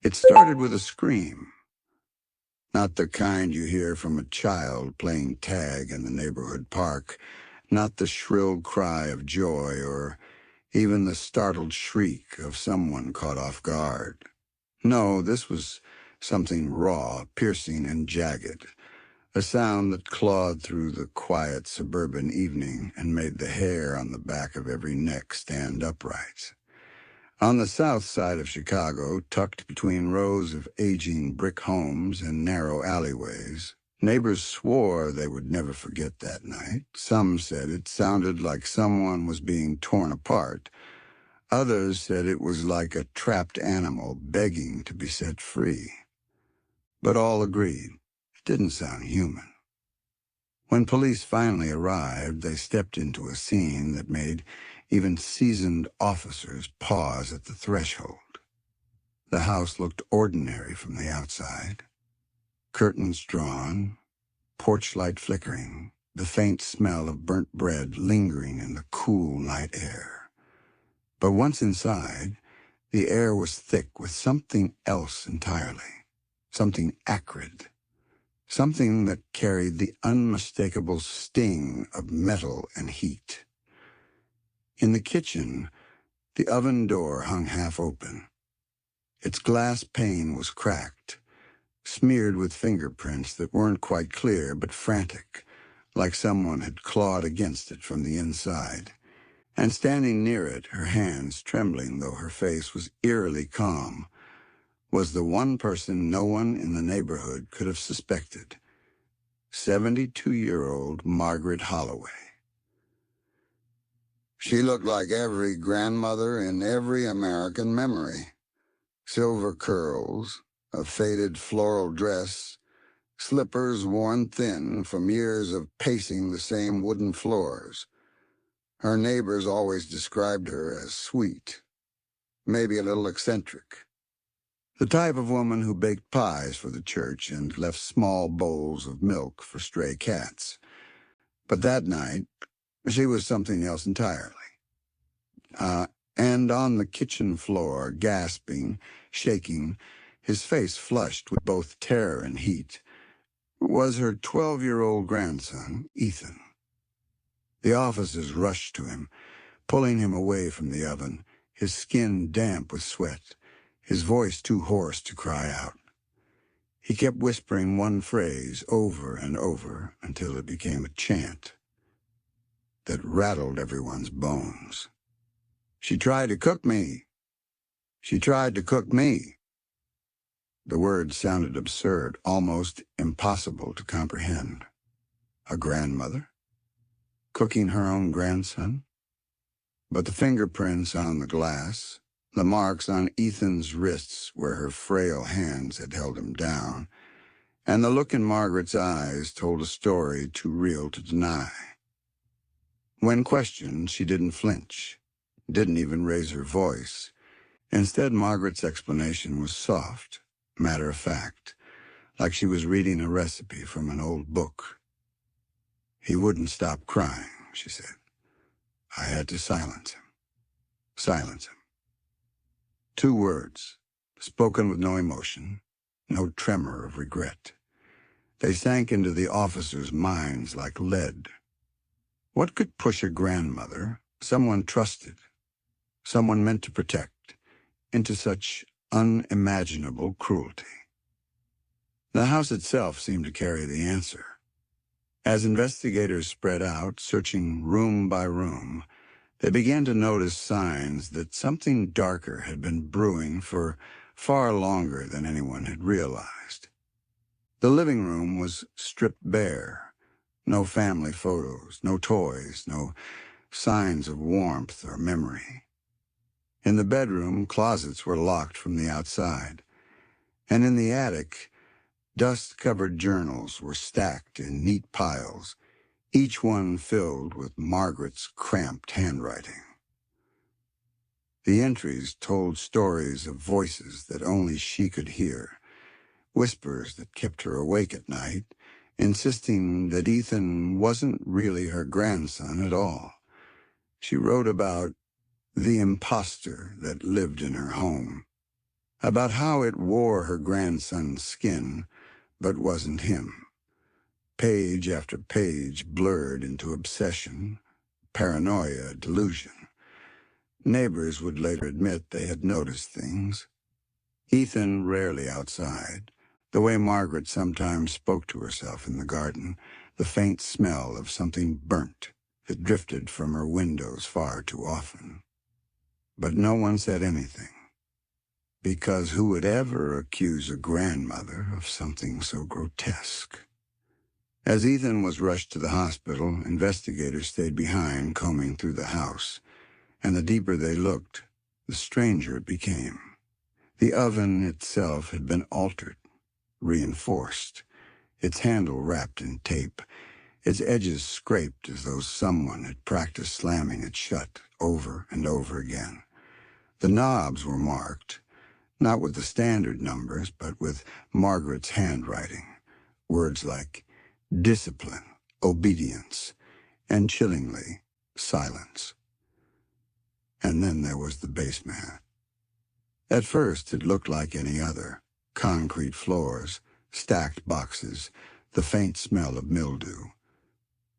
It started with a scream, not the kind you hear from a child playing tag in the neighborhood park, not the shrill cry of joy or even the startled shriek of someone caught off guard. No, this was something raw, piercing, and jagged, a sound that clawed through the quiet suburban evening and made the hair on the back of every neck stand upright. On the south side of Chicago, tucked between rows of aging brick homes and narrow alleyways, neighbors swore they would never forget that night. Some said it sounded like someone was being torn apart. Others said it was like a trapped animal begging to be set free. But all agreed it didn't sound human. When police finally arrived, they stepped into a scene that made even seasoned officers pause at the threshold. The house looked ordinary from the outside. Curtains drawn, porch light flickering, the faint smell of burnt bread lingering in the cool night air. But once inside, the air was thick with something else entirely, something acrid, something that carried the unmistakable sting of metal and heat. In the kitchen, the oven door hung half open. Its glass pane was cracked, smeared with fingerprints that weren't quite clear but frantic, like someone had clawed against it from the inside. And standing near it, her hands trembling though her face was eerily calm, was the one person no one in the neighborhood could have suspected, 72-year-old Margaret Holloway. She looked like every grandmother in every American memory. Silver curls, a faded floral dress, slippers worn thin from years of pacing the same wooden floors. Her neighbors always described her as sweet, maybe a little eccentric. The type of woman who baked pies for the church and left small bowls of milk for stray cats. But that night, she was something else entirely. And on the kitchen floor, gasping, shaking, his face flushed with both terror and heat, was her 12-year-old grandson, Ethan. The officers rushed to him, pulling him away from the oven, his skin damp with sweat, his voice too hoarse to cry out. He kept whispering one phrase over and over until it became a chant that rattled everyone's bones. She tried to cook me. She tried to cook me. The words sounded absurd, almost impossible to comprehend. A grandmother? Cooking her own grandson? But the fingerprints on the glass, the marks on Ethan's wrists where her frail hands had held him down, and the look in Margaret's eyes told a story too real to deny. When questioned, she didn't flinch, didn't even raise her voice. Instead, Margaret's explanation was soft, matter-of-fact, like she was reading a recipe from an old book. He wouldn't stop crying, she said. I had to silence him. Silence him. 2 words, spoken with no emotion, no tremor of regret. They sank into the officers' minds like lead. What could push a grandmother, someone trusted, someone meant to protect, into such unimaginable cruelty? The house itself seemed to carry the answer. As investigators spread out, searching room by room, they began to notice signs that something darker had been brewing for far longer than anyone had realized. The living room was stripped bare. No family photos, no toys, no signs of warmth or memory. In the bedroom, closets were locked from the outside. And in the attic, dust-covered journals were stacked in neat piles, each one filled with Margaret's cramped handwriting. The entries told stories of voices that only she could hear, whispers that kept her awake at night, insisting that Ethan wasn't really her grandson at all. She wrote about the imposter that lived in her home, about how it wore her grandson's skin, but wasn't him. Page after page blurred into obsession, paranoia, delusion. Neighbors would later admit they had noticed things. Ethan rarely outside, the way Margaret sometimes spoke to herself in the garden, the faint smell of something burnt that drifted from her windows far too often. But no one said anything, because who would ever accuse a grandmother of something so grotesque? As Ethan was rushed to the hospital, investigators stayed behind, combing through the house, and the deeper they looked, the stranger it became. The oven itself had been altered, reinforced, its handle wrapped in tape, its edges scraped as though someone had practiced slamming it shut over and over again. The knobs were marked, not with the standard numbers, but with Margaret's handwriting, words like discipline, obedience, and chillingly, silence. And then there was the basement. At first, it looked like any other. Concrete floors, stacked boxes, the faint smell of mildew.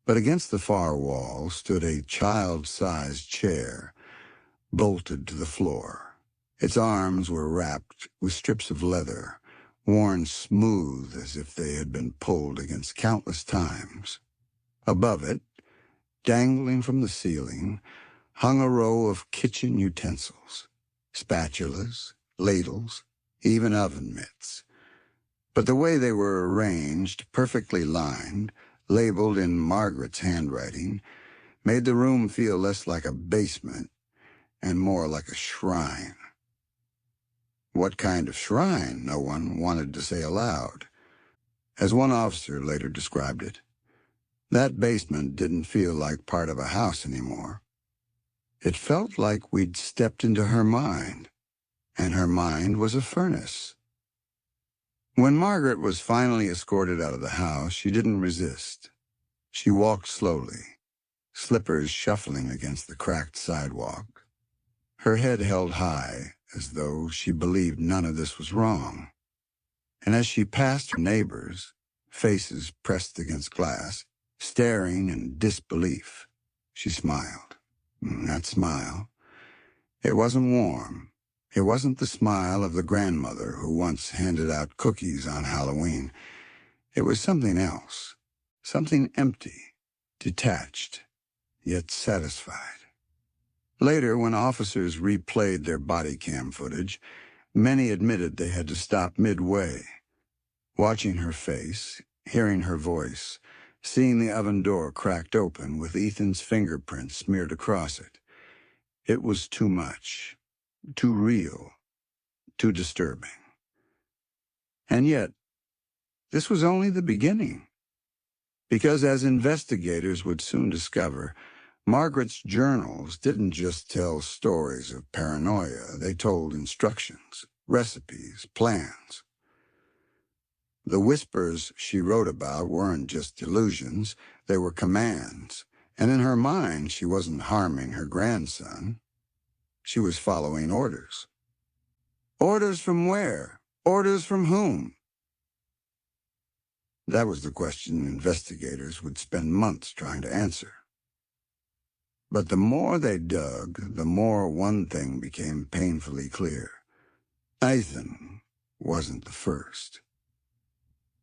But against the far wall stood a child-sized chair, bolted to the floor. Its arms were wrapped with strips of leather, worn smooth as if they had been pulled against countless times. Above it, dangling from the ceiling, hung a row of kitchen utensils, spatulas, ladles, even oven mitts. But the way they were arranged, perfectly lined, labeled in Margaret's handwriting, made the room feel less like a basement and more like a shrine. What kind of shrine, no one wanted to say aloud. As one officer later described it, that basement didn't feel like part of a house anymore. It felt like we'd stepped into her mind, and her mind was a furnace. When Margaret was finally escorted out of the house, she didn't resist. She walked slowly, slippers shuffling against the cracked sidewalk. Her head held high, as though she believed none of this was wrong. And as she passed her neighbors, faces pressed against glass, staring in disbelief, she smiled. That smile. It wasn't warm. It wasn't the smile of the grandmother who once handed out cookies on Halloween. It was something else, something empty, detached, yet satisfied. Later, when officers replayed their body cam footage, many admitted they had to stop midway. Watching her face, hearing her voice, seeing the oven door cracked open with Ethan's fingerprints smeared across it. It was too much, too real, too disturbing. And yet, this was only the beginning. Because as investigators would soon discover, Margaret's journals didn't just tell stories of paranoia, they told instructions, recipes, plans. The whispers she wrote about weren't just delusions, they were commands, and in her mind she wasn't harming her grandson. She was following orders. Orders from where? Orders from whom? That was the question investigators would spend months trying to answer. But the more they dug, the more one thing became painfully clear. Ethan wasn't the first.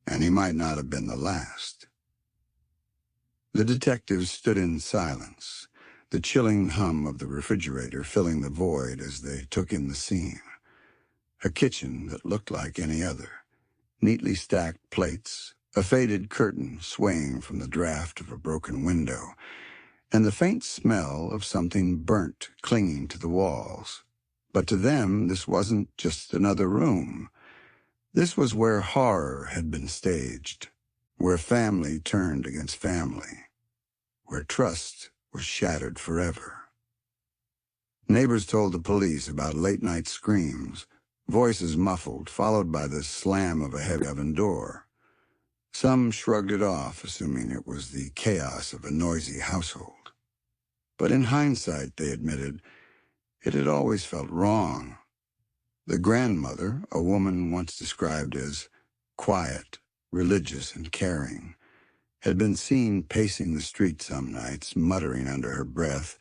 And he might not have been the last. The detectives stood in silence, the chilling hum of the refrigerator filling the void as they took in the scene. A kitchen that looked like any other. Neatly stacked plates, a faded curtain swaying from the draft of a broken window, and the faint smell of something burnt clinging to the walls. But to them, this wasn't just another room. This was where horror had been staged, where family turned against family, where trust was shattered forever. Neighbors told the police about late-night screams, voices muffled, followed by the slam of a heavy oven door. Some shrugged it off, assuming it was the chaos of a noisy household. But in hindsight, they admitted, it had always felt wrong. The grandmother, a woman once described as quiet, religious, and caring, had been seen pacing the street some nights, muttering under her breath,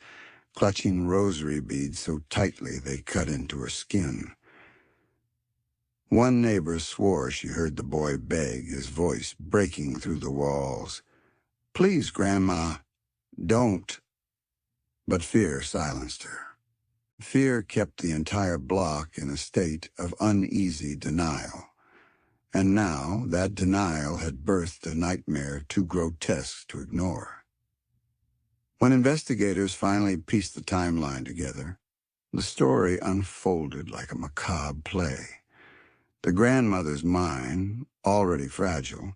clutching rosary beads so tightly they cut into her skin. One neighbor swore she heard the boy beg, his voice breaking through the walls. "Please, Grandma, don't." But fear silenced her. Fear kept the entire block in a state of uneasy denial. And now that denial had birthed a nightmare too grotesque to ignore. When investigators finally pieced the timeline together, the story unfolded like a macabre play. The grandmother's mind, already fragile,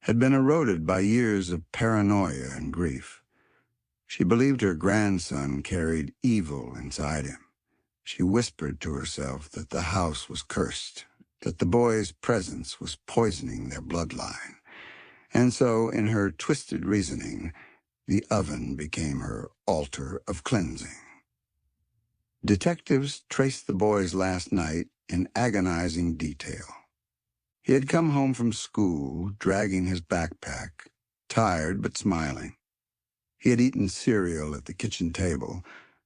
had been eroded by years of paranoia and grief. She believed her grandson carried evil inside him. She whispered to herself that the house was cursed, that the boy's presence was poisoning their bloodline. And so, in her twisted reasoning, the oven became her altar of cleansing. Detectives traced the boy's last night in agonizing detail. He had come home from school, dragging his backpack, tired but smiling. He had eaten cereal at the kitchen table,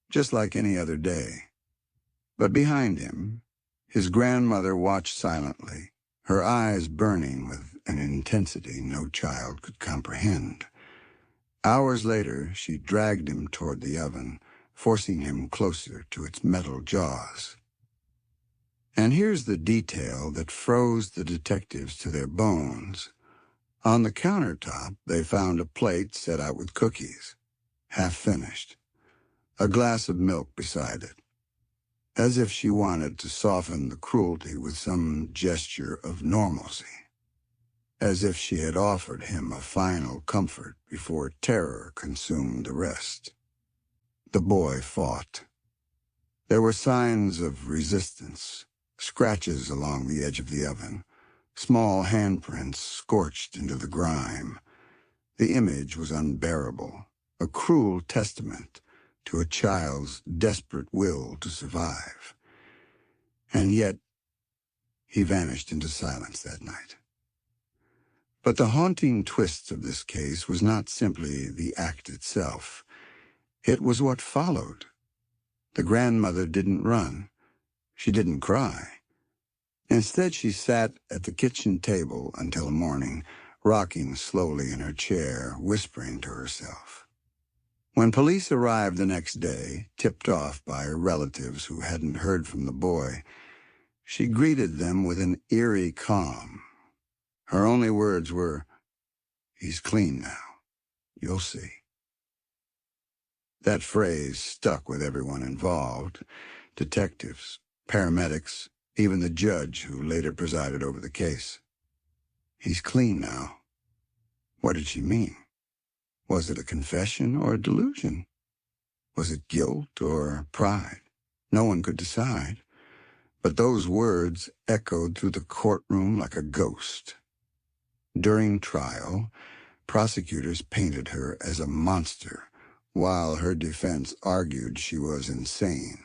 just like any other day. But behind him, his grandmother watched silently, her eyes burning with an intensity no child could comprehend. Hours later, she dragged him toward the oven, forcing him closer to its metal jaws. And here's the detail that froze the detectives to their bones. On the countertop, they found a plate set out with cookies, half finished, a glass of milk beside it, as if she wanted to soften the cruelty with some gesture of normalcy, as if she had offered him a final comfort before terror consumed the rest. The boy fought. There were signs of resistance, scratches along the edge of the oven, small handprints scorched into the grime. The image was unbearable, a cruel testament to a child's desperate will to survive. And yet, he vanished into silence that night. But the haunting twist of this case was not simply the act itself. It was what followed. The grandmother didn't run. She didn't cry. Instead, she sat at the kitchen table until morning, rocking slowly in her chair, whispering to herself. When police arrived the next day, tipped off by her relatives who hadn't heard from the boy, she greeted them with an eerie calm. Her only words were, "He's clean now. You'll see." That phrase stuck with everyone involved, detectives, paramedics, even the judge who later presided over the case. He's clean now. What did she mean? Was it a confession or a delusion? Was it guilt or pride? No one could decide. But those words echoed through the courtroom like a ghost. During trial, prosecutors painted her as a monster, while her defense argued she was insane,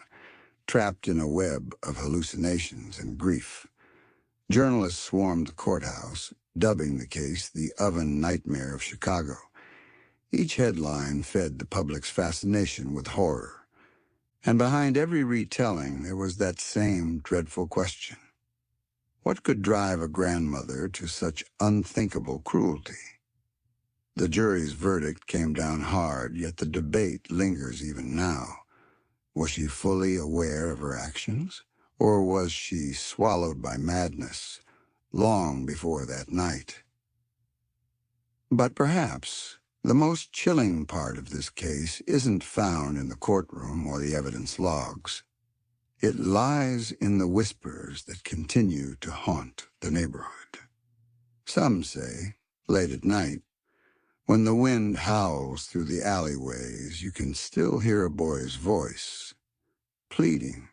trapped in a web of hallucinations and grief. Journalists swarmed the courthouse, dubbing the case the oven nightmare of Chicago. Each headline fed the public's fascination with horror. And behind every retelling, there was that same dreadful question. What could drive a grandmother to such unthinkable cruelty? The jury's verdict came down hard, yet the debate lingers even now. Was she fully aware of her actions? Or was she swallowed by madness long before that night? But perhaps the most chilling part of this case isn't found in the courtroom or the evidence logs. It lies in the whispers that continue to haunt the neighborhood. Some say, late at night, when the wind howls through the alleyways, you can still hear a boy's voice, pleading,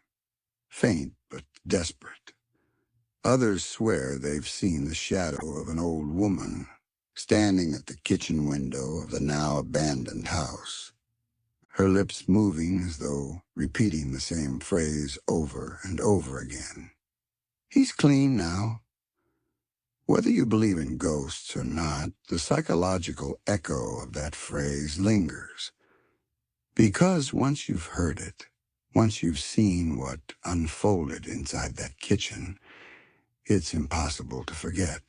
faint but desperate. Others swear they've seen the shadow of an old woman standing at the kitchen window of the now abandoned house. her lips moving as though repeating the same phrase over and over again. He's clean now. Whether you believe in ghosts or not, the psychological echo of that phrase lingers. Because once you've heard it, once you've seen what unfolded inside that kitchen, it's impossible to forget.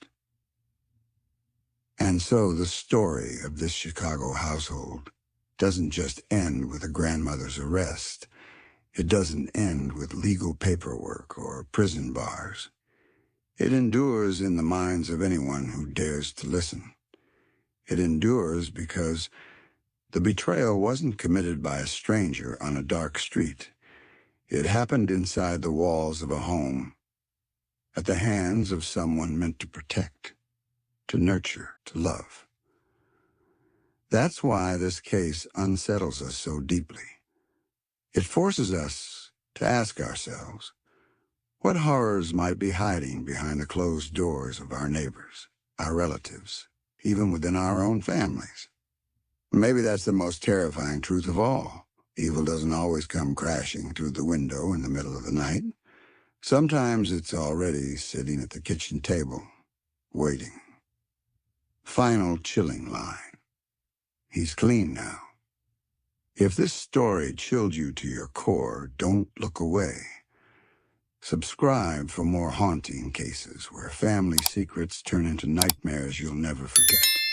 And so the story of this Chicago household doesn't just end with a grandmother's arrest. It doesn't end with legal paperwork or prison bars. It endures in the minds of anyone who dares to listen. It endures because the betrayal wasn't committed by a stranger on a dark street. It happened inside the walls of a home, at the hands of someone meant to protect, to nurture, to love. That's why this case unsettles us so deeply. It forces us to ask ourselves, what horrors might be hiding behind the closed doors of our neighbors, our relatives, even within our own families? Maybe that's the most terrifying truth of all. Evil doesn't always come crashing through the window in the middle of the night. Sometimes it's already sitting at the kitchen table, waiting. Final chilling line. He's clean now. If this story chilled you to your core, don't look away. Subscribe for more haunting cases where family secrets turn into nightmares you'll never forget.